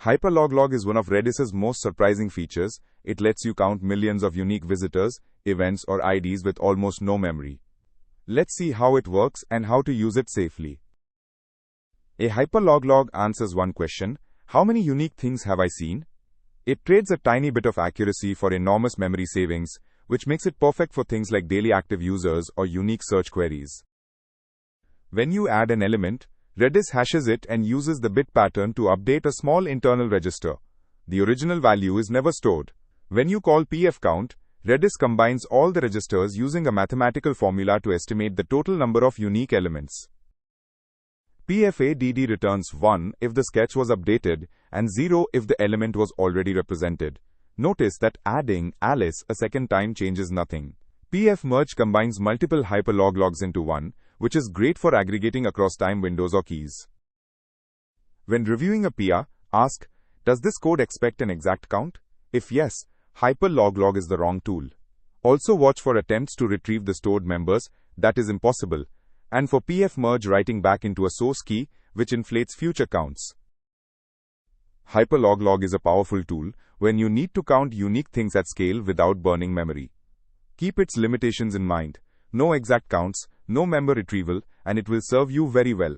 HyperLogLog is one of Redis's most surprising features. It lets you count millions of unique visitors, events, or IDs with almost no memory. Let's see how it works and how to use it safely. A HyperLogLog answers one question: how many unique things have I seen? It trades a tiny bit of accuracy for enormous memory savings, which makes it perfect for things like daily active users or unique search queries. When you add an element, Redis hashes it and uses the bit pattern to update a small internal register. The original value is never stored. When you call PFCOUNT, Redis combines all the registers using a mathematical formula to estimate the total number of unique elements. PFADD returns 1 if the sketch was updated and 0 if the element was already represented. Notice that adding Alice a second time changes nothing. PFMERGE combines multiple HyperLogLogs into one, which is great for aggregating across time windows or keys. When reviewing a PR, ask, does this code expect an exact count? If yes, HyperLogLog is the wrong tool. Also watch for attempts to retrieve the stored members, that is impossible, and for PFMERGE writing back into a source key, which inflates future counts. HyperLogLog is a powerful tool when you need to count unique things at scale without burning memory. Keep its limitations in mind. No exact counts, no member retrieval, and it will serve you very well.